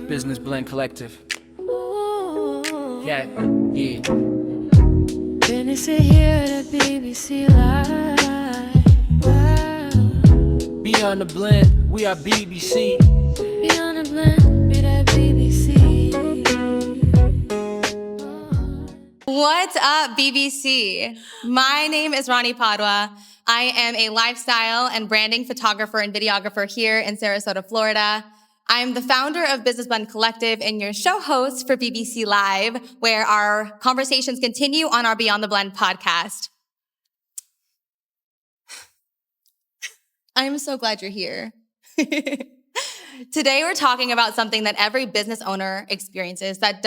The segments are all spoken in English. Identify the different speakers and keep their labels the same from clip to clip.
Speaker 1: Business Blend Collective. Yeah.
Speaker 2: Business here at BBC Live.
Speaker 1: Beyond the blend, we are BBC.
Speaker 2: Beyond the blend, be that BBC.
Speaker 3: What's up, BBC? My name is Ronnie Padua. I am a lifestyle and branding photographer and videographer here in Sarasota, Florida. I'm the founder of Business Blend Collective and your show host for BBC Live, where our conversations continue on our Beyond the Blend podcast. I'm so glad you're here. Today, we're talking about something that every business owner experiences that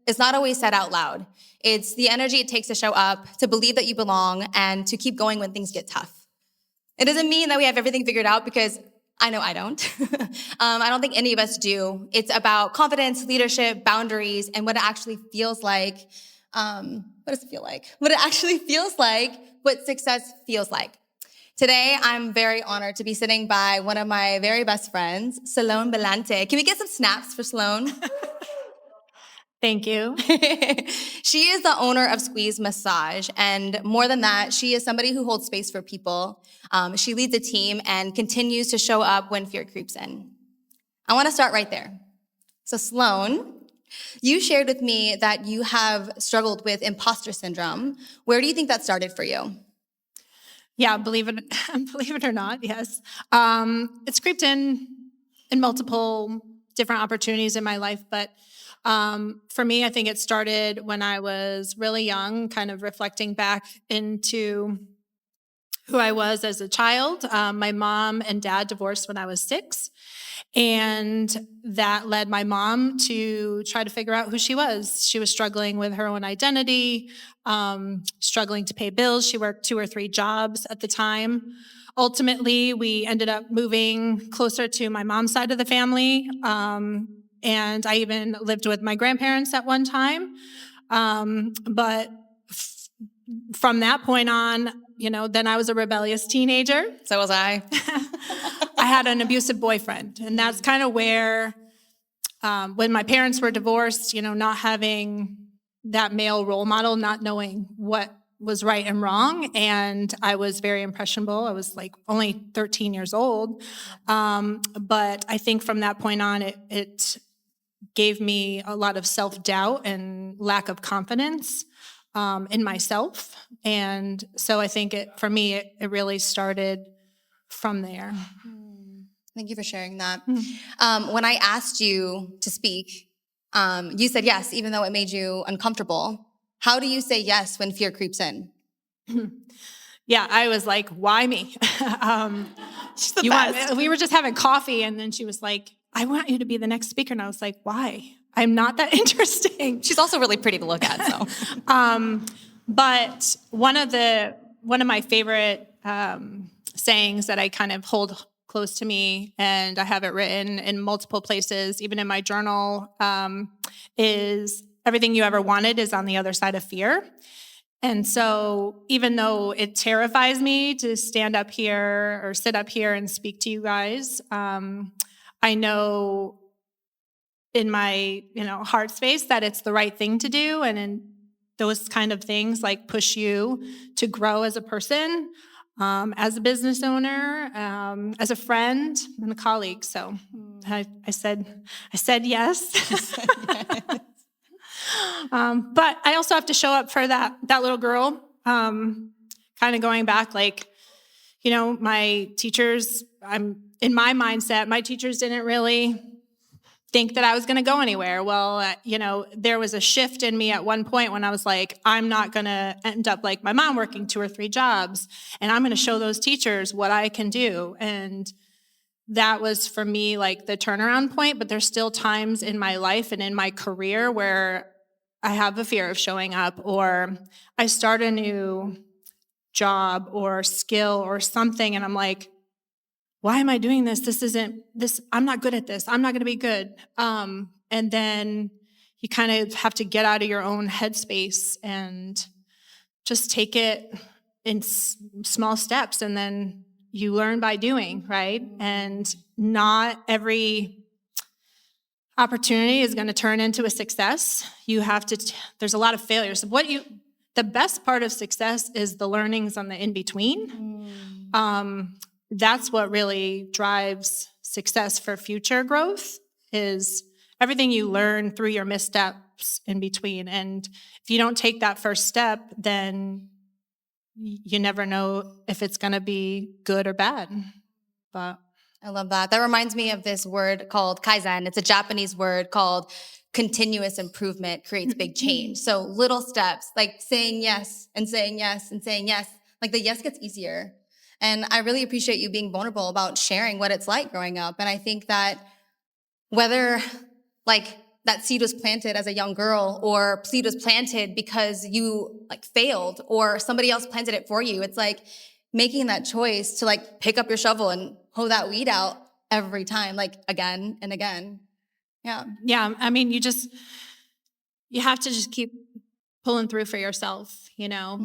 Speaker 3: it's not always said out loud. It's the energy it takes to show up, to believe that you belong, and to keep going when things get tough. It doesn't mean that we have everything figured out, because I know I don't. I don't think any of us do. It's about confidence, leadership, boundaries, and what it actually feels like. What does it feel like? What it actually feels like, what success feels like. Today, I'm very honored to be sitting by one of my very best friends, Sloane Belante. Can we get some snaps for Sloane?
Speaker 4: Thank you.
Speaker 3: She is the owner of Squeeze Massage, and more than that, she is somebody who holds space for people. She leads a team and continues to show up when fear creeps in. I want to start right there. So Sloane, you shared with me that you have struggled with imposter syndrome. Where do you think that started for you?
Speaker 4: Yeah, believe it or not, yes. It's creeped in multiple different opportunities in my life, but for me, I think it started when I was really young, kind of reflecting back into who I was as a child. My mom and dad divorced when I was 6, and that led my mom to try to figure out who she was. She was struggling with her own identity, struggling to pay bills. She worked 2 or 3 jobs at the time. Ultimately, we ended up moving closer to my mom's side of the family, and I even lived with my grandparents at one time. But from that point on, then I was a rebellious teenager.
Speaker 3: So was I.
Speaker 4: I had an abusive boyfriend. And that's kind of where, when my parents were divorced, not having that male role model, not knowing what was right and wrong. And I was very impressionable. I was only 13 years old. But I think from that point on, it gave me a lot of self-doubt and lack of confidence in myself. And so I think for me, it really started from there.
Speaker 3: Thank you for sharing that. When I asked you to speak, you said yes, even though it made you uncomfortable. How do you say yes when fear creeps in?
Speaker 4: Yeah, I was like, why me? We were just having coffee, and then she was like, I want you to be the next speaker. And I was like, why? I'm not that interesting.
Speaker 3: She's also really pretty to look at, so.
Speaker 4: But one of my favorite sayings that I kind of hold close to me, and I have it written in multiple places, even in my journal, is everything you ever wanted is on the other side of fear. And so even though it terrifies me to stand up here or sit up here and speak to you guys, I know in my heart space that it's the right thing to do, and in those kind of things push you to grow as a person, as a business owner, as a friend and a colleague. So I said yes. But I also have to show up for that little girl. Kind of going back, my teachers. In my mindset, my teachers didn't really think that I was going to go anywhere. Well, there was a shift in me at one point when I was like, I'm not going to end up like my mom working 2 or 3 jobs, and I'm going to show those teachers what I can do. And that was for me the turnaround point, but there's still times in my life and in my career where I have a fear of showing up, or I start a new job or skill or something, and I'm like, why am I doing this? I'm not good at this. I'm not going to be good. And then you kind of have to get out of your own headspace and just take it in small steps, and then you learn by doing, right? And not every opportunity is going to turn into a success. You have to, there's a lot of failures. The best part of success is the learnings on the in-between. That's what really drives success for future growth, is everything you learn through your missteps in between. And if you don't take that first step, then you never know if it's going to be good or bad. But
Speaker 3: I love that. That reminds me of this word called kaizen. It's a Japanese word called continuous improvement creates big change. So little steps, like saying yes and saying yes and saying yes, like the yes gets easier. And I really appreciate you being vulnerable about sharing what it's like growing up. And I think that whether like that seed was planted as a young girl or seed was planted because you like failed or somebody else planted it for you, it's like making that choice to like pick up your shovel and hoe that weed out every time, like again and again. Yeah.
Speaker 4: yeah, I mean, you have to just keep pulling through for yourself, you know?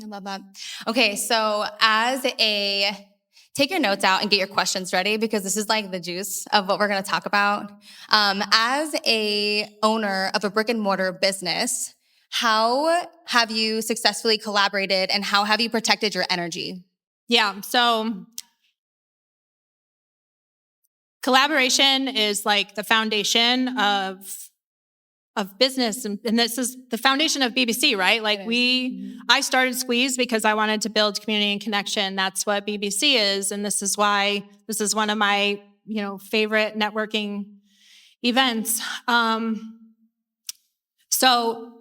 Speaker 3: I love that. Okay, so take your notes out and get your questions ready because this is like the juice of what we're going to talk about. As a owner of a brick and mortar business, how have you successfully collaborated and how have you protected your energy?
Speaker 4: Yeah, so collaboration is like the foundation of business, and this is the foundation of BBC, right? Like I started Squeeze because I wanted to build community and connection. That's what BBC is, and this is why this is one of my favorite networking events. So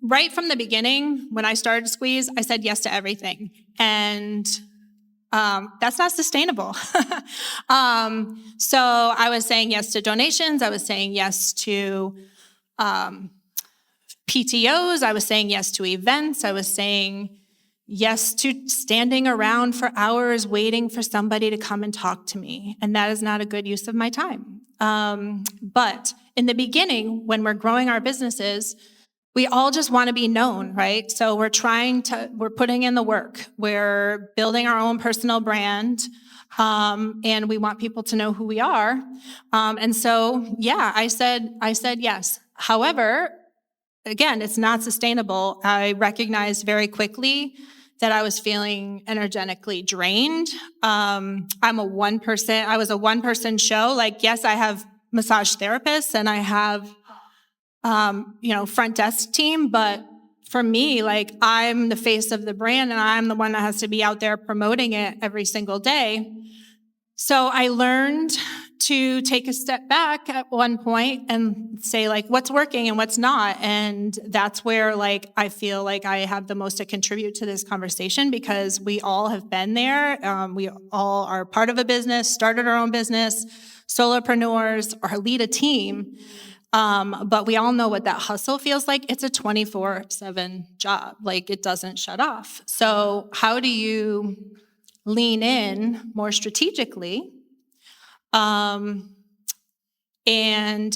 Speaker 4: right from the beginning, when I started Squeeze, I said yes to everything, and that's not sustainable. So I was saying yes to donations. I was saying yes to PTOs. I was saying yes to events. I was saying yes to standing around for hours waiting for somebody to come and talk to me. And that is not a good use of my time. But in the beginning, when we're growing our businesses, we all just want to be known, right? So we're putting in the work. We're building our own personal brand. And we want people to know who we are. And so, yeah, I said yes. However, again, it's not sustainable. I recognized very quickly that I was feeling energetically drained. I was a one-person show. Like, yes, I have massage therapists and I have, front desk team, but for me, like, I'm the face of the brand and I'm the one that has to be out there promoting it every single day. So I learned to take a step back at one point and say, like, what's working and what's not. And that's where, like, I feel like I have the most to contribute to this conversation because we all have been there. We all are part of a business, started our own business, solopreneurs, or lead a team. But we all know what that hustle feels like. It's a 24/7 job. Like, it doesn't shut off. So how do you lean in more strategically, and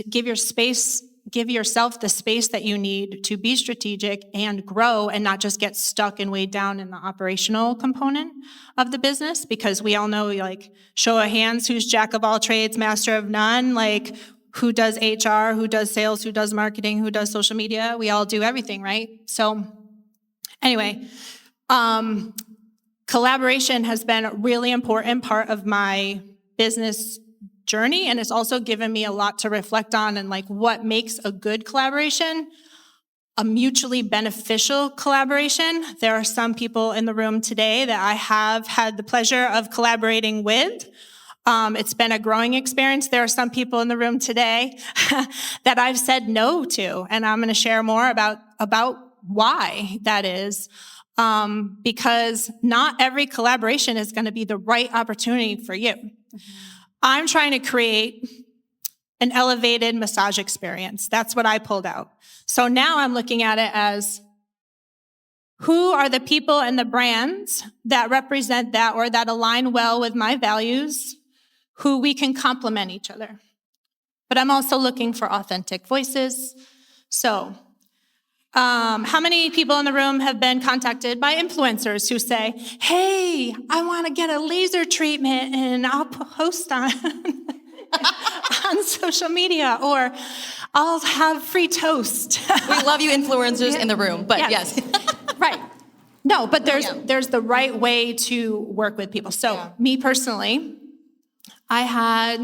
Speaker 4: give yourself the space that you need to be strategic and grow and not just get stuck and weighed down in the operational component of the business? Because we all know, like, show of hands, who's jack of all trades, master of none? Like, who does HR, who does sales, who does marketing, who does social media? We all do everything, right? So anyway, collaboration has been a really important part of my business journey, and it's also given me a lot to reflect on and, like, what makes a good collaboration, a mutually beneficial collaboration. There are some people in the room today that I have had the pleasure of collaborating with. It's been a growing experience. There are some people in the room today that I've said no to, and I'm going to share more about why that is. Because not every collaboration is going to be the right opportunity for you. I'm trying to create an elevated massage experience. That's what I pulled out. So now I'm looking at it as, who are the people and the brands that represent that or that align well with my values, who we can complement each other. But I'm also looking for authentic voices. So How many people in the room have been contacted by influencers who say, hey, I want to get a laser treatment and I'll post on, on social media, or I'll have free toast.
Speaker 3: We love you influencers in the room, but yes.
Speaker 4: Right. No, but
Speaker 3: Yeah.
Speaker 4: there's the right way to work with people. So me personally, I had,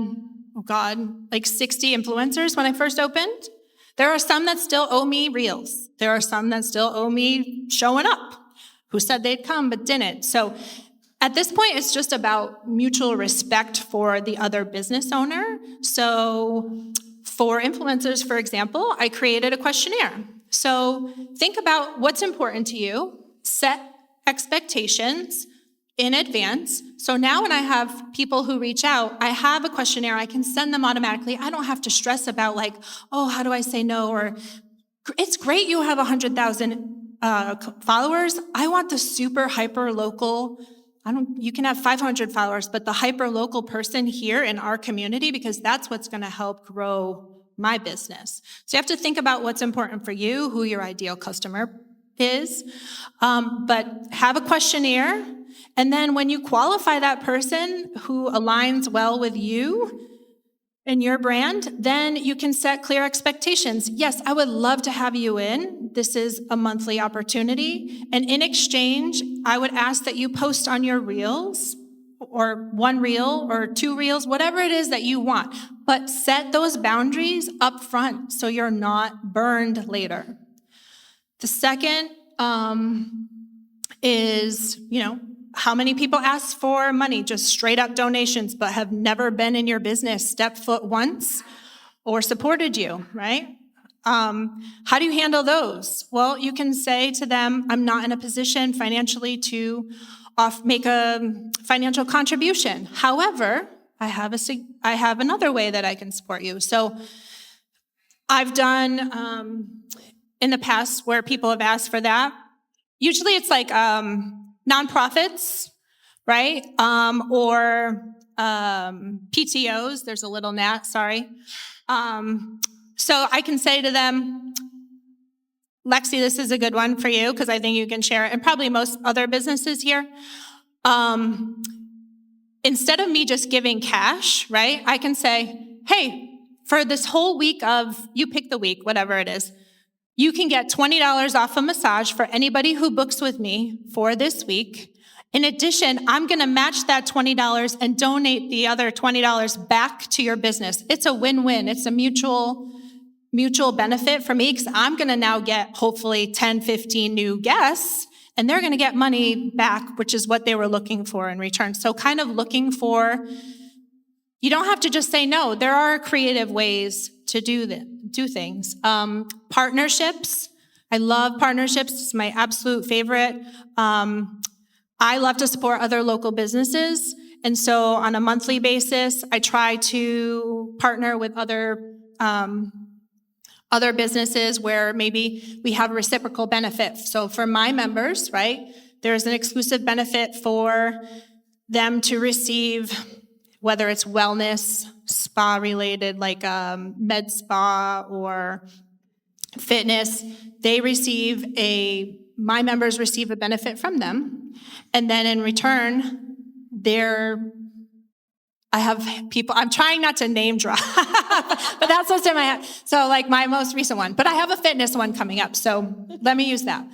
Speaker 4: like 60 influencers when I first opened. There are some that still owe me reels. There are some that still owe me showing up, who said they'd come but didn't. So at this point, it's just about mutual respect for the other business owner. So for influencers, for example, I created a questionnaire. So think about what's important to you, set expectations in advance. So now when I have people who reach out, I have a questionnaire. I can send them automatically. I don't have to stress about like, oh, how do I say no? Or it's great you have 100,000 followers. I want the super hyper local. You can have 500 followers, but the hyper local person here in our community, because that's what's going to help grow my business. So you have to think about what's important for you, who your ideal customer is, but have a questionnaire. And then when you qualify that person who aligns well with you and your brand, then you can set clear expectations. Yes, I would love to have you in. This is a monthly opportunity. And in exchange, I would ask that you post on your reels, or one reel or two reels, whatever it is that you want. But set those boundaries up front so you're not burned later. The second is, how many people ask for money, just straight up donations, but have never been in your business, stepped foot once, or supported you, right? How do you handle those? Well, you can say to them, I'm not in a position financially to make a financial contribution. However, I have another way that I can support you. So I've done in the past where people have asked for that. Usually it's like nonprofits, right? Or PTOs. There's a little gnat, sorry. So I can say to them, Lexi, this is a good one for you because I think you can share it, and probably most other businesses here. Instead of me just giving cash, right? I can say, hey, for this whole week of, you pick the week, whatever it is, you can get $20 off a massage for anybody who books with me for this week. In addition, I'm going to match that $20 and donate the other $20 back to your business. It's a win-win. It's a mutual benefit for me because I'm going to now get hopefully 10, 15 new guests, and they're going to get money back, which is what they were looking for in return. So kind of looking for, you don't have to just say no. There are creative ways to do things. Partnerships. I love partnerships. It's my absolute favorite. I love to support other local businesses. And so on a monthly basis, I try to partner with other businesses where maybe we have a reciprocal benefit. So for my members, right, there's an exclusive benefit for them to receive, whether it's wellness, spa related, like med spa or fitness, my members receive a benefit from them. And then in return, I have people, I'm trying not to name drop, but that's what's in my head. So like my most recent one, but I have a fitness one coming up. So let me use that.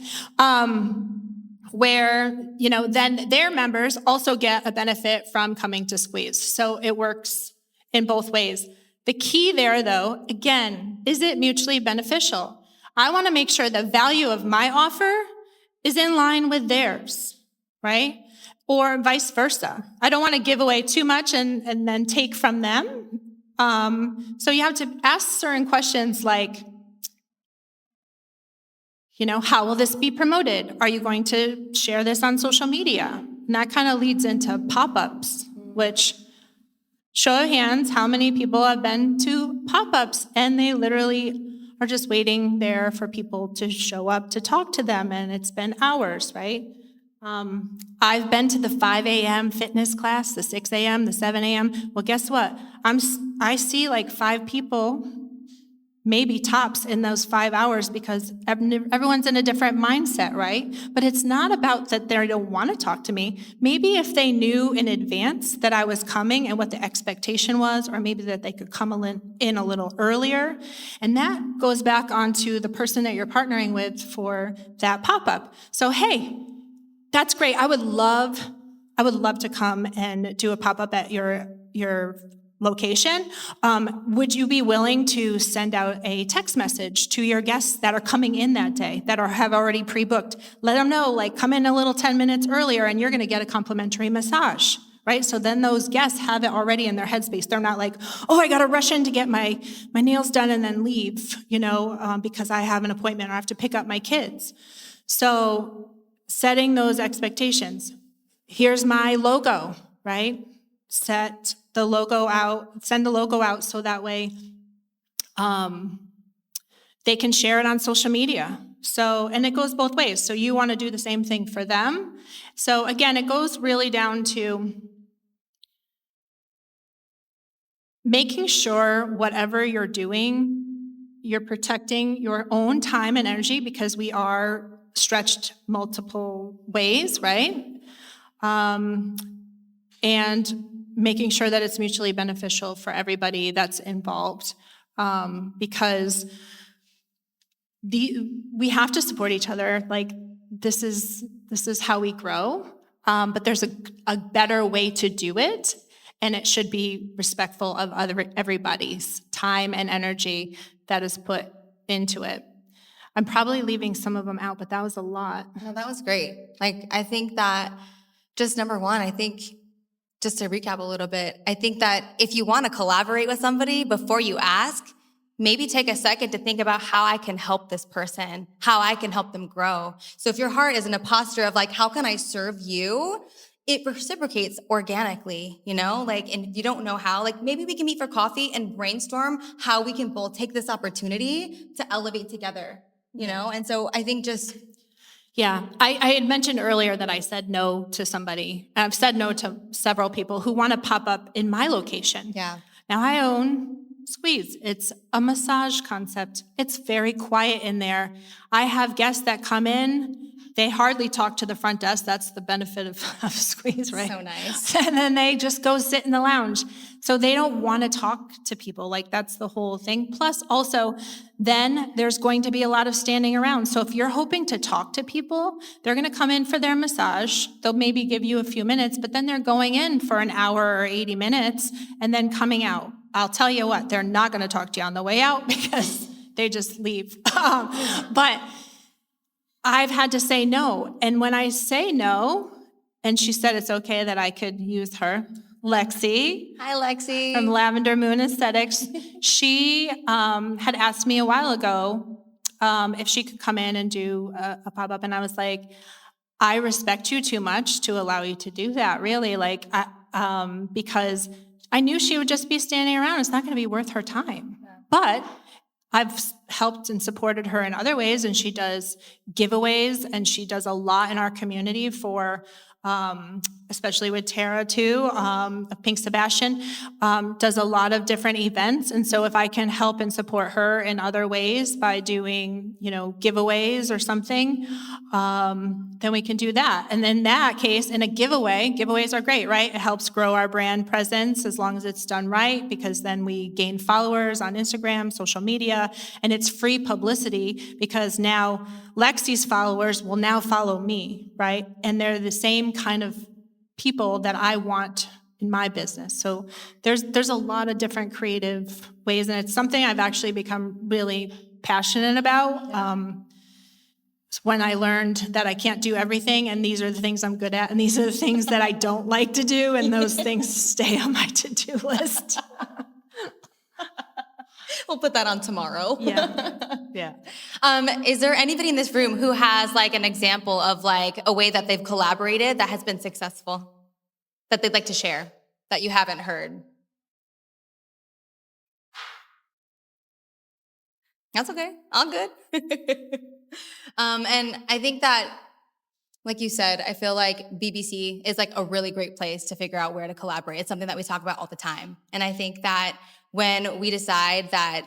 Speaker 4: Where, then their members also get a benefit from coming to Squeeze. So it works in both ways. The key there though, again, is it mutually beneficial? I want to make sure the value of my offer is in line with theirs, right? Or vice versa. I don't want to give away too much and then take from them. So you have to ask certain questions like, how will this be promoted? Are you going to share this on social media? And that kind of leads into pop-ups, which, show of hands, how many people have been to pop-ups and they literally are just waiting there for people to show up to talk to them, and it's been hours, right? I've been to the 5 a.m. fitness class, the 6 a.m., the 7 a.m. Well, guess what? I see like 5 people maybe tops in those 5 hours because everyone's in a different mindset, right? But it's not about that they don't want to talk to me. Maybe if they knew in advance that I was coming and what the expectation was, or maybe that they could come in a little earlier. And that goes back onto the person that you're partnering with for that pop-up. So, hey, that's great. I would love to come and do a pop-up at your location. Would you be willing to send out a text message to your guests that are coming in that day, that have already pre-booked? Let them know, like, come in a little 10 minutes earlier and you're going to get a complimentary massage, right? So then those guests have it already in their headspace. They're not like, oh, I got to rush in to get my nails done and then leave, because I have an appointment or I have to pick up my kids. So setting those expectations. Here's my logo, right? Set the logo out, send the logo out so that way they can share it on social media. So, and it goes both ways. So you want to do the same thing for them. So again, it goes really down to making sure whatever you're doing, you're protecting your own time and energy because we are stretched multiple ways, right? And making sure that it's mutually beneficial for everybody that's involved, because we have to support each other. Like this is how we grow, but there's a better way to do it, and it should be respectful of everybody's time and energy that is put into it. I'm probably leaving some of them out, but that was a lot.
Speaker 3: No, that was great. Like, I think that just number one, just to recap a little bit, I think that if you want to collaborate with somebody, before you ask, maybe take a second to think about how I can help this person, how I can help them grow. So if your heart is an imposter of like, how can I serve you? It reciprocates organically, and if you don't know how, like maybe we can meet for coffee and brainstorm how we can both take this opportunity to elevate together, And so I think just...
Speaker 4: Yeah, I had mentioned earlier that I said no to somebody. I've said no to several people who want to pop up in my location.
Speaker 3: Yeah.
Speaker 4: Now I own Squeeze. It's a massage concept. It's very quiet in there. I have guests that come in. They hardly talk to the front desk. That's the benefit of Squeeze, right?
Speaker 3: So nice.
Speaker 4: And then they just go sit in the lounge. So they don't want to talk to people. Like that's the whole thing. Plus also, then there's going to be a lot of standing around. So if you're hoping to talk to people, they're going to come in for their massage. They'll maybe give you a few minutes, but then they're going in for an hour or 80 minutes and then coming out. I'll tell you what, they're not going to talk to you on the way out because they just leave. But I've had to say no. And when I say no, and she said it's okay that I could use her, Lexi.
Speaker 3: Hi, Lexi.
Speaker 4: From Lavender Moon Aesthetics. She had asked me a while ago if she could come in and do a pop-up. And I was like, I respect you too much to allow you to do that, really. Because I knew she would just be standing around. It's not going to be worth her time. Yeah. But I've helped and supported her in other ways, and she does giveaways, and she does a lot in our community for, especially with Tara too, of Pink Sebastian, does a lot of different events. And so if I can help and support her in other ways by doing, giveaways or something, then we can do that. And in that case, in a giveaways are great, right? It helps grow our brand presence as long as it's done right, because then we gain followers on Instagram, social media, and it's free publicity because now Lexi's followers will now follow me, right? And they're the same kind of people that I want in my business. So there's a lot of different creative ways, and it's something I've actually become really passionate about. Yeah. When I learned that I can't do everything, and these are the things I'm good at, and these are the things that I don't like to do, and those things stay on my to-do list.
Speaker 3: We'll put that on tomorrow.
Speaker 4: Yeah.
Speaker 3: Is there anybody in this room who has an example of a way that they've collaborated that has been successful that they'd like to share that you haven't heard? That's okay. All good. And I think that, like you said, I feel like BBC is a really great place to figure out where to collaborate. It's something that we talk about all the time. And I think that when we decide that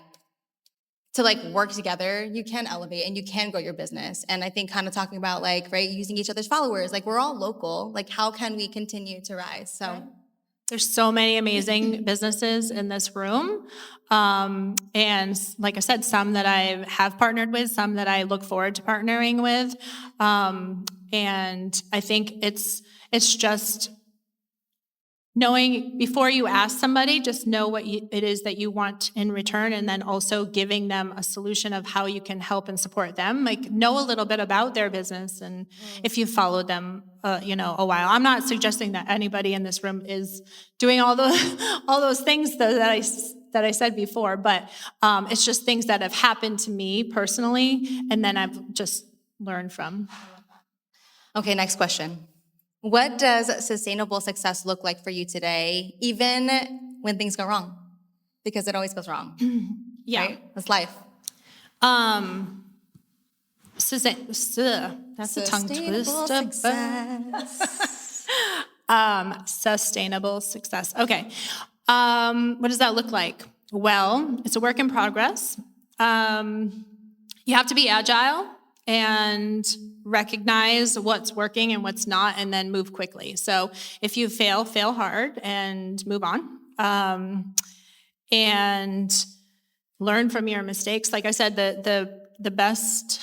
Speaker 3: to like work together, you can elevate and you can grow your business. And I think kind of talking about like, right, using each other's followers, like we're all local, like how can we continue to rise? So
Speaker 4: There's so many amazing businesses in this room. And like I said, some that I have partnered with, some that I look forward to partnering with. And I think it's just knowing before you ask somebody, just know what it is that you want in return, and then also giving them a solution of how you can help and support them. Like know a little bit about their business, and if you followed them, a while. I'm not suggesting that anybody in this room is doing all those things that I said before, but it's just things that have happened to me personally, and then I've just learned from.
Speaker 3: Okay, next question. What does sustainable success look like for you today, even when things go wrong? Because it always goes wrong.
Speaker 4: Yeah.
Speaker 3: Right? That's life.
Speaker 4: That's a tongue
Speaker 3: Sustainable
Speaker 4: twister.
Speaker 3: success.
Speaker 4: Sustainable success. Okay. What does that look like? Well, it's a work in progress. You have to be agile and recognize what's working and what's not, and then move quickly. So if you fail hard and move on, and learn from your mistakes. Like I said, the best,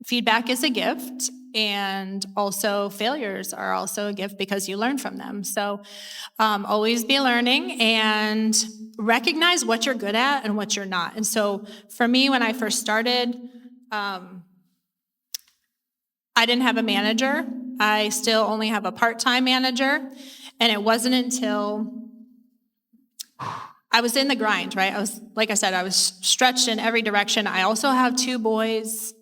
Speaker 4: feedback is a gift, and also failures are also a gift because you learn from them. So always be learning and recognize what you're good at and what you're not. And so for me, when I first started, I didn't have a manager. I still only have a part-time manager. And it wasn't until I was in the grind, right? Like I said, I was stretched in every direction. I also have 2 boys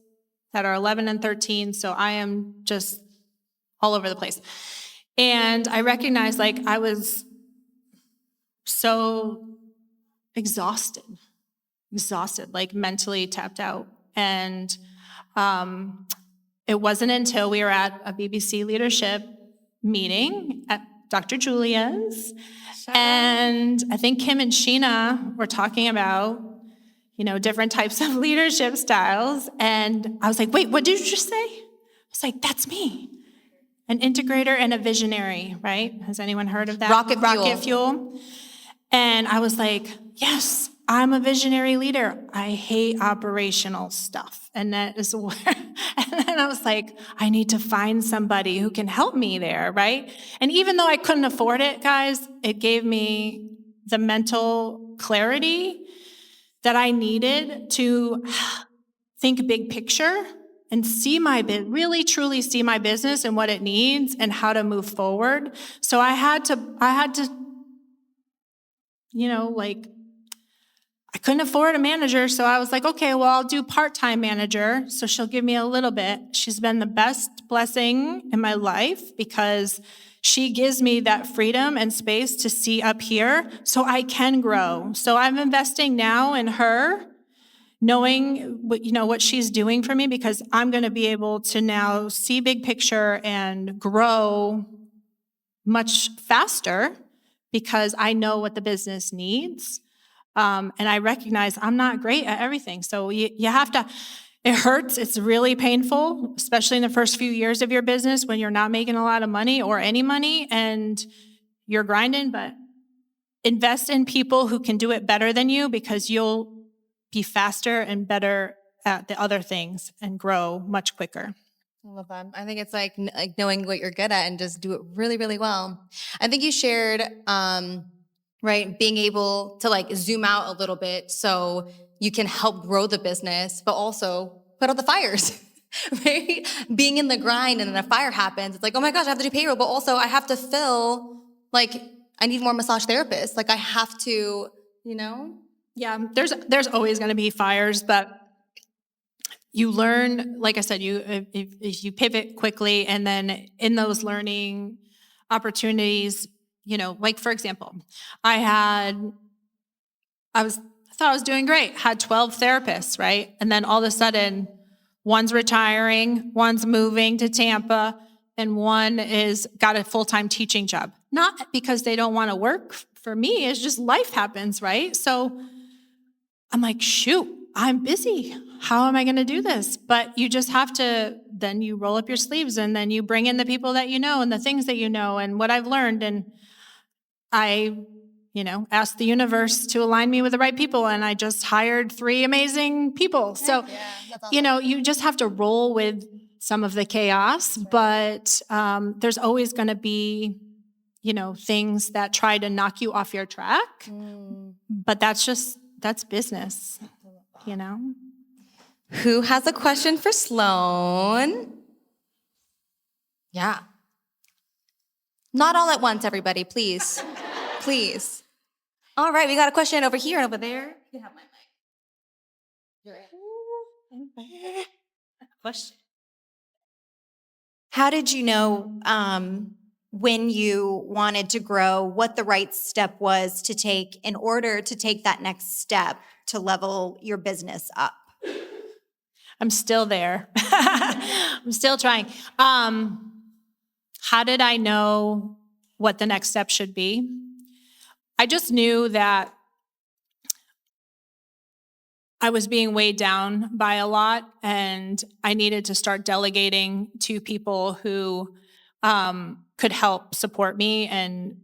Speaker 4: that are 11 and 13, so I am just all over the place. And I recognized I was so exhausted, mentally tapped out. And it wasn't until we were at a BBC leadership meeting at Dr. Julia's, and I think Kim and Sheena were talking about different types of leadership styles. And I was like, wait, what did you just say? I was like, that's me. An integrator and a visionary, right? Has anyone heard of that?
Speaker 3: Rocket
Speaker 4: fuel. And I was like, yes, I'm a visionary leader. I hate operational stuff. And that is where, and then I was like, I need to find somebody who can help me there, right? And even though I couldn't afford it, guys, it gave me the mental clarity that I needed to think big picture and really truly see my business and what it needs and how to move forward. So I had to, I couldn't afford a manager. So I was like, okay, well, I'll do part-time manager. So she'll give me a little bit. She's been the best blessing in my life because she gives me that freedom and space to see up here so I can grow. So I'm investing now in her, knowing what she's doing for me, because I'm going to be able to now see big picture and grow much faster because I know what the business needs. And I recognize I'm not great at everything. So you have to, it hurts. It's really painful, especially in the first few years of your business when you're not making a lot of money or any money and you're grinding, but invest in people who can do it better than you because you'll be faster and better at the other things and grow much quicker.
Speaker 3: I love that. I think it's like knowing what you're good at and just do it really, really well. I think you shared, right, being able to zoom out a little bit so you can help grow the business, but also put out the fires, right? Being in the grind and then a fire happens, it's like, oh my gosh, I have to do payroll, but also I have to fill, I need more massage therapists. I have to,
Speaker 4: Yeah, there's always going to be fires, but you learn, like I said, if you pivot quickly, and then in those learning opportunities, for example, I thought I was doing great, had 12 therapists, right? And then all of a sudden, one's retiring, one's moving to Tampa, and one is got a full-time teaching job. Not because they don't want to work for me, it's just life happens, right? So I'm like, shoot, I'm busy. How am I going to do this? But you just have to, then you roll up your sleeves and then you bring in the people that you know and the things that you know and what I've learned. And I, asked the universe to align me with the right people. And I just hired 3 amazing people. So, you just have to roll with some of the chaos, but there's always going to be, things that try to knock you off your track. But that's business,
Speaker 3: Who has a question for Sloane? Yeah. Not all at once, everybody, please. Please. All right, we got a question over here and over there. You can have my mic.
Speaker 4: Question.
Speaker 5: How did you know when you wanted to grow, what the right step was to take in order to take that next step to level your business up?
Speaker 4: I'm still there. I'm still trying. How did I know what the next step should be? I just knew that I was being weighed down by a lot and I needed to start delegating to people who could help support me. And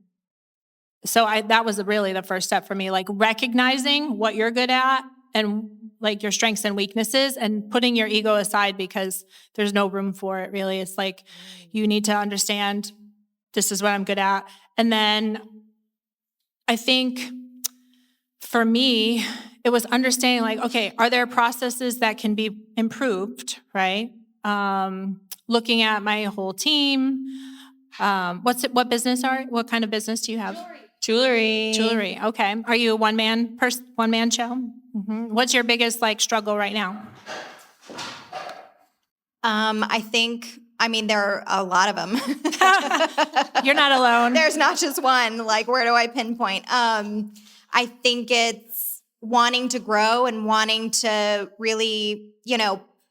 Speaker 4: so that was really the first step for me, like recognizing what you're good at and like your strengths and weaknesses and putting your ego aside because there's no room for it really. It's like you need to understand this is what I'm good at. And then I think for me, it was understanding like, okay, are there processes that can be improved, right? Looking at my whole team. What kind of business do you have? Jewelry. Okay. Are you a one-man show? Mm-hmm. What's your biggest struggle right now?
Speaker 5: There are a lot of them.
Speaker 4: You're not alone.
Speaker 5: There's not just one. Where do I pinpoint? I think it's wanting to grow and wanting to really,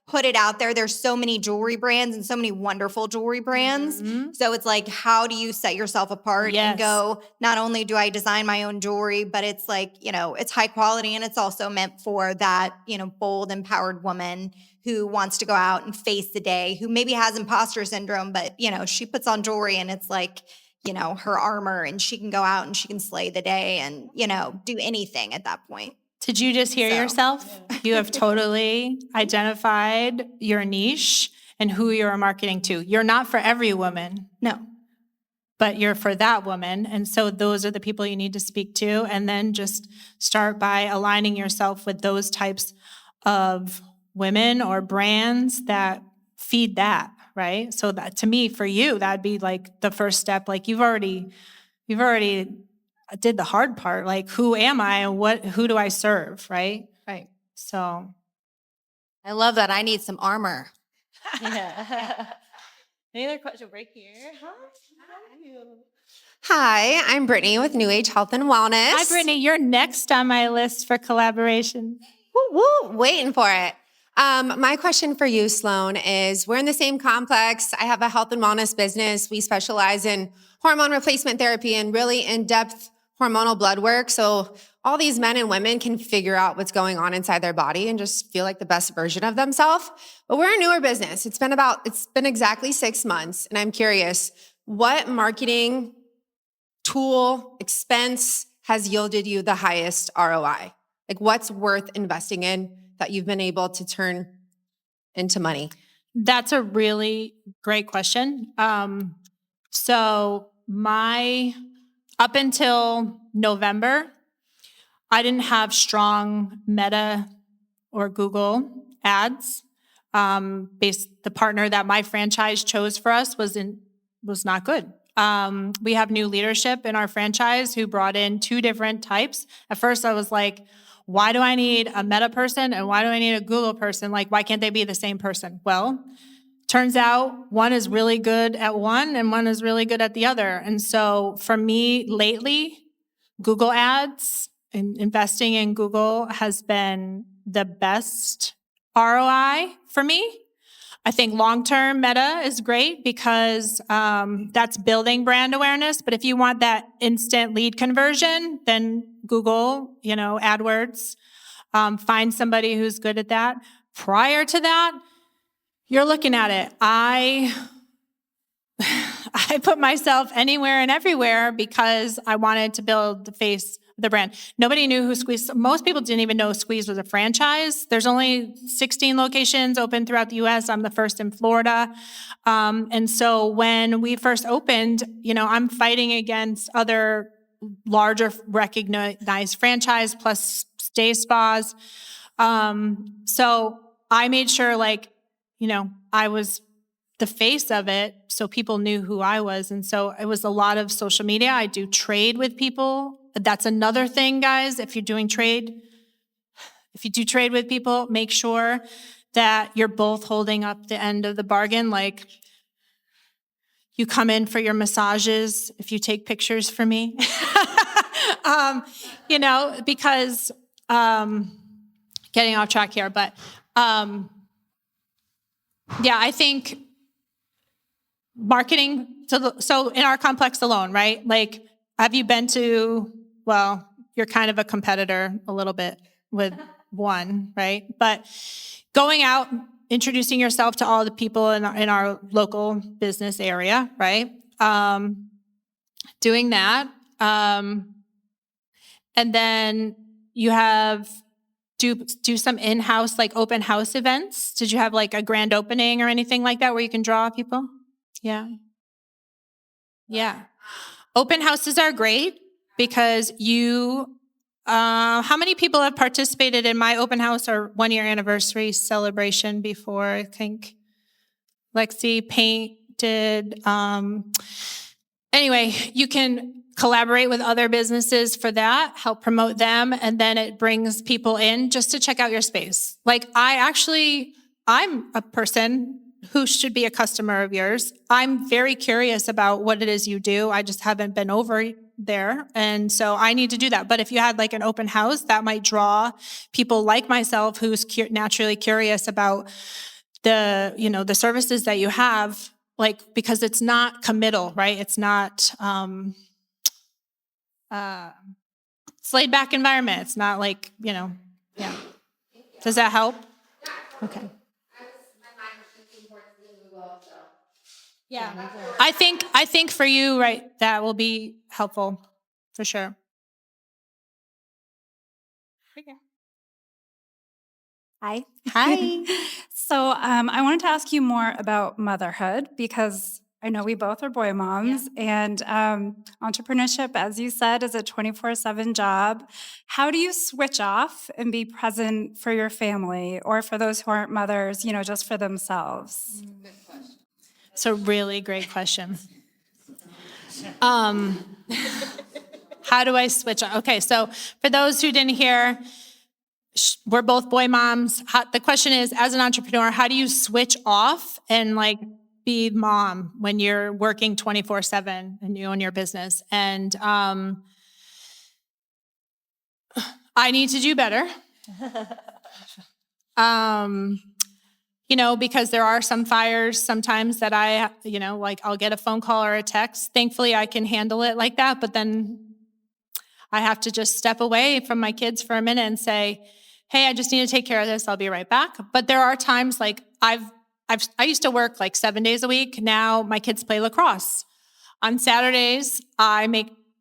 Speaker 5: put it out there. There's so many jewelry brands and so many wonderful jewelry brands. Mm-hmm. So it's like, how do you set yourself apart and go, not only do I design my own jewelry, but it's it's high quality and it's also meant for that, bold, empowered woman who wants to go out and face the day, who maybe has imposter syndrome, but, she puts on jewelry and it's her armor and she can go out and she can slay the day and, do anything at that point.
Speaker 4: Did you just hear yourself? Yeah. You have totally identified your niche and who you're marketing to. You're not for every woman.
Speaker 5: No.
Speaker 4: But you're for that woman. And so those are the people you need to speak to. And then just start by aligning yourself with those types of women or brands that feed that, right? So that to me, for you, that'd be the first step. You've already did the hard part. Who am I and who do I serve, right?
Speaker 3: Right.
Speaker 4: So.
Speaker 3: I love that. I need some armor.
Speaker 6: Yeah. Any other question right here?
Speaker 7: Hi, I'm Brittany with New Age Health and Wellness.
Speaker 4: Hi, Brittany. You're next on my list for collaboration.
Speaker 7: Woo, woo, waiting for it. My question for you, Sloane, is we're in the same complex. I have a health and wellness business. We specialize in hormone replacement therapy and really in-depth hormonal blood work. So all these men and women can figure out what's going on inside their body and just feel like the best version of themselves. But we're a newer business. It's been exactly 6 months. And I'm curious, what marketing tool, expense has yielded you the highest ROI? What's worth investing in that you've been able to turn into money?
Speaker 4: That's a really great question. Up until November, I didn't have strong Meta or Google ads. The partner that my franchise chose for us was not good. We have new leadership in our franchise who brought in 2 different types. At first, I was like, why do I need a Meta person and why do I need a Google person? Why can't they be the same person? Well, turns out one is really good at one and one is really good at the other. And so for me lately, Google ads and investing in Google has been the best ROI for me. I think long-term Meta is great because that's building brand awareness. But if you want that instant lead conversion, then Google, AdWords. Find somebody who's good at that. Prior to that, you're looking at it. I put myself anywhere and everywhere because I wanted to build the face of the brand. Nobody knew who Squeeze, most people didn't even know Squeeze was a franchise. There's only 16 locations open throughout the US. I'm the first in Florida. And so when we first opened, I'm fighting against other larger recognized franchise plus day spas. So I made sure I was the face of it so people knew who I was. And so it was a lot of social media. I do trade with people. That's another thing, guys. If you do trade with people, make sure that you're both holding up the end of the bargain. Like, you come in for your massages if you take pictures for me. Because getting off track here, but I think marketing, so in our complex alone, right? Like, have you been to, you're kind of a competitor a little bit with one, right? But going out, introducing yourself to all the people in our local business area, right? Doing that. And then you have do some in-house, like open house events. Did you have like a grand opening or anything like that where you can draw people? Yeah. Open houses are great because how many people have participated in my open house or 1-year anniversary celebration before? I think Lexi painted. Anyway, you can collaborate with other businesses for that, help promote them, and then it brings people in just to check out your space. Like, I'm a person who should be a customer of yours. I'm very curious about what it is you do. I just haven't been over there. And so I need to do that. But if you had like an open house, that might draw people like myself who's naturally curious about the services that you have, like, because it's not committal, right? It's not it's laid back environment. It's not like, yeah. Does that help? Okay. Yeah. I think for you, right, that will be helpful for sure.
Speaker 8: Hi.
Speaker 4: Hi.
Speaker 8: So I wanted to ask you more about motherhood because I know we both are boy moms, and entrepreneurship, as you said, is a 24/7 job. How do you switch off and be present for your family or for those who aren't mothers, just for themselves?
Speaker 4: It's a really great question. How do I switch on? Okay, so for those who didn't hear, we're both boy moms. The question is, as an entrepreneur, how do you switch off and like be mom when you're working 24/7 and you own your business? And I need to do better. Because there are some fires sometimes that I'll get a phone call or a text. Thankfully, I can handle it like that, but then I have to just step away from my kids for a minute and say, hey, I just need to take care of this. I'll be right back. But there are times like I used to work like 7 days a week. Now my kids play lacrosse. On Saturdays,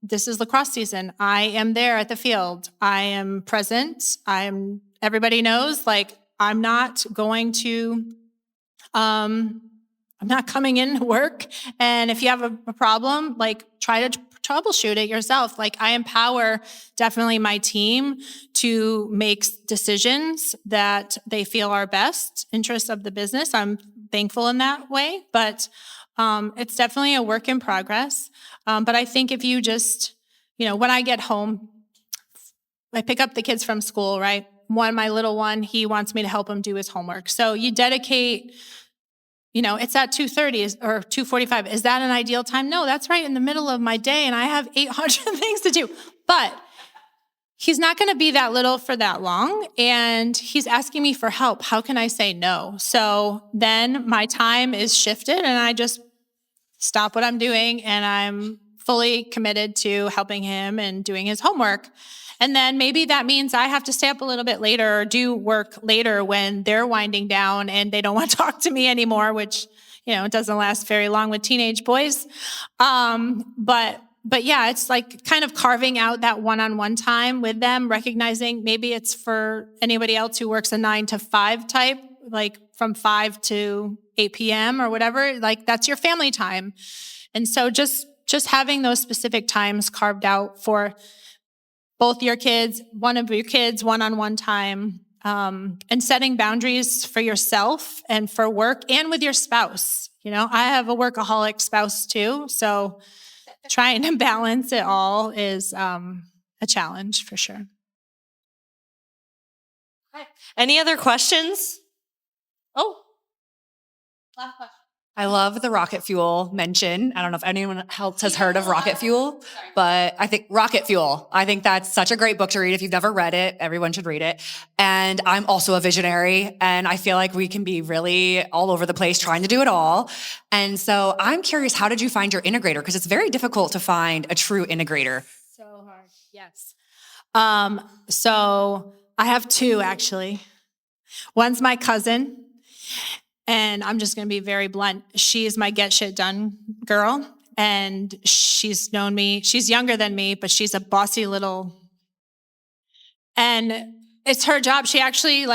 Speaker 4: this is lacrosse season. I am there at the field. I am present. Everybody knows, like, I'm not coming in to work. And if you have a problem, like, try to troubleshoot it yourself. Like, I empower definitely my team to make decisions that they feel are best interests of the business. I'm thankful in that way, but it's definitely a work in progress. But I think if you just, when I get home, I pick up the kids from school, right? My little one, he wants me to help him do his homework. So you dedicate, it's at 2:30 or 2:45. Is that an ideal time? No, that's right in the middle of my day, and I have 800 things to do. But he's not going to be that little for that long, and he's asking me for help. How can I say no? So then my time is shifted, and I just stop what I'm doing, and I'm fully committed to helping him and doing his homework. And then maybe that means I have to stay up a little bit later or do work later when they're winding down and they don't want to talk to me anymore, which, it doesn't last very long with teenage boys. But yeah, it's like kind of carving out that one-on-one time with them, recognizing maybe it's for anybody else who works a 9 to 5 type, like from 5 to 8 p.m. or whatever, like that's your family time. And so just having those specific times carved out for both your kids, one of your kids, one-on-one time, and setting boundaries for yourself and for work and with your spouse. I have a workaholic spouse too, so trying to balance it all is a challenge for sure.
Speaker 6: Any other questions? Oh, last question.
Speaker 9: I love the rocket fuel mention. I don't know if anyone else has heard of rocket fuel, but I think rocket fuel, I think that's such a great book to read. If you've never read it, everyone should read it. And I'm also a visionary, and I feel like we can be really all over the place trying to do it all. And so I'm curious, how did you find your integrator? Because it's very difficult to find a true integrator.
Speaker 4: So hard, yes. So I have two actually. One's my cousin. And I'm just going to be very blunt. She is my get shit done girl. And she's known me. She's younger than me, but she's a bossy little. And it's her job. She actually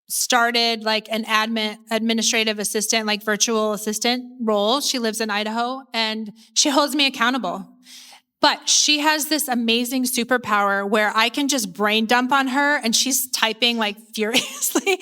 Speaker 4: started an administrative assistant, virtual assistant role. She lives in Idaho and she holds me accountable. But she has this amazing superpower where I can just brain dump on her and she's typing furiously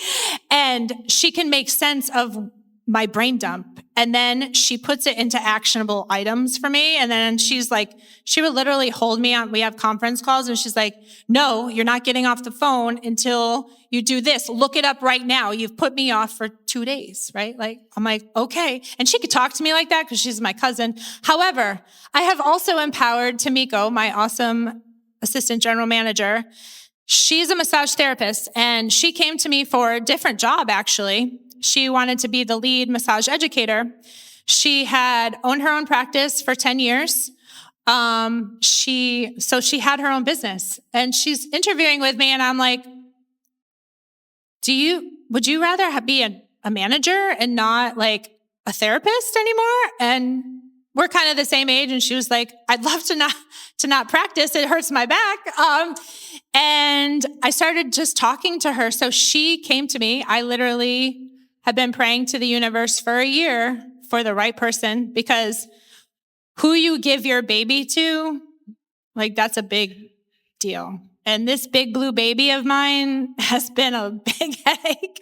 Speaker 4: and she can make sense of my brain dump. And then she puts it into actionable items for me. And then she would literally hold me on, we have conference calls and she's like, no, you're not getting off the phone until you do this. Look it up right now. You've put me off for 2 days, right? I'm like, okay. And she could talk to me like that because she's my cousin. However, I have also empowered Tamiko, my awesome assistant general manager. She's a massage therapist and she came to me for a different job, actually. She wanted to be the lead massage educator. She had owned her own practice for 10 years. She had her own business and she's interviewing with me and I'm like, would you rather be a manager and not a therapist anymore? And we're kind of the same age. And she was like, I'd love to not practice. It hurts my back. And I started just talking to her. So she came to me. I literally have been praying to the universe for a year for the right person because who you give your baby to, that's a big deal. And this big blue baby of mine has been a big headache.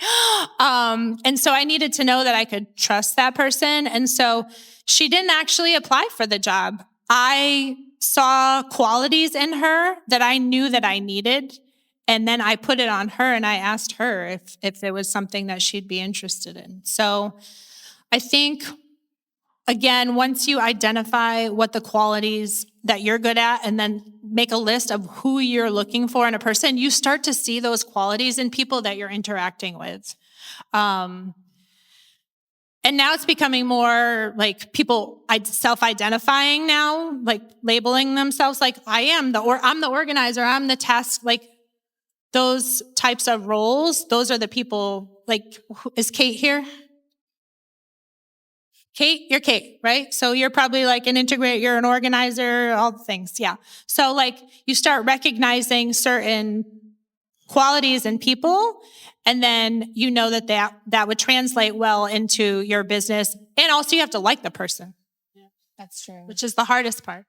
Speaker 4: And so I needed to know that I could trust that person. And so she didn't actually apply for the job. I saw qualities in her that I knew that I needed. And then I put it on her and I asked her if it was something that she'd be interested in. So I think, again, once you identify what the qualities that you're good at and then make a list of who you're looking for in a person, you start to see those qualities in people that you're interacting with. And now it's becoming more people self-identifying now, labeling themselves I'm the organizer, I'm the task, those types of roles. Those are the people, is Kate here? Kate, you're Kate, right? So you're probably an integrator, you're an organizer, all the things, yeah. So you start recognizing certain qualities in people, and then you know that would translate well into your business. And also you have to like the person.
Speaker 3: Yeah, that's true.
Speaker 4: Which is the hardest part.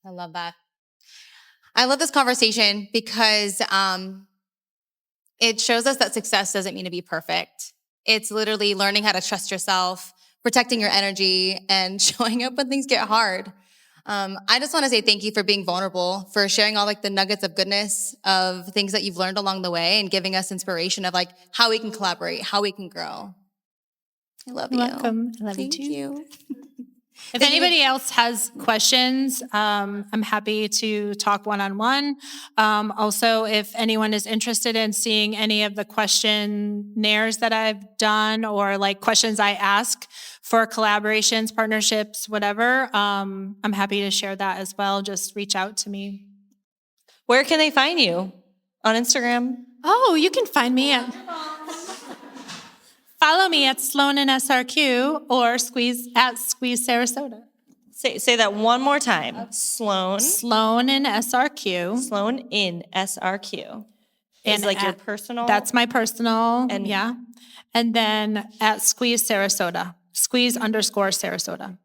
Speaker 3: I love that. I love this conversation because it shows us that success doesn't mean to be perfect. It's literally learning how to trust yourself, protecting your energy, and showing up when things get hard. I just want to say thank you for being vulnerable, for sharing all the nuggets of goodness of things that you've learned along the way and giving us inspiration of how we can collaborate, how we can grow. I love you.
Speaker 4: Welcome. I love
Speaker 3: Thank
Speaker 4: you too.
Speaker 3: you.
Speaker 4: If anybody else has questions, I'm happy to talk one-on-one. Also, if anyone is interested in seeing any of the questionnaires that I've done or like questions I ask for collaborations, partnerships, whatever, I'm happy to share that as well. Just reach out to me.
Speaker 6: Where can they find you? On Instagram?
Speaker 4: Oh, you can find me at... Follow me at Sloane and SRQ or Squeeze Sarasota.
Speaker 6: Say that one more time. Sloane.
Speaker 4: Sloane and SRQ.
Speaker 6: Sloane in SRQ.
Speaker 4: And
Speaker 6: Is like your
Speaker 4: at-
Speaker 6: personal?
Speaker 4: That's my personal,
Speaker 6: And-
Speaker 4: yeah. And then at Squeeze Sarasota, Squeeze_Sarasota.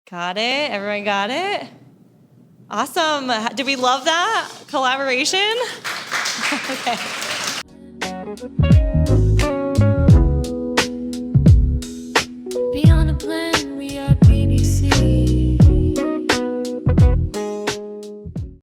Speaker 6: Got it? Everyone got it? Awesome. Did we love that collaboration? Okay.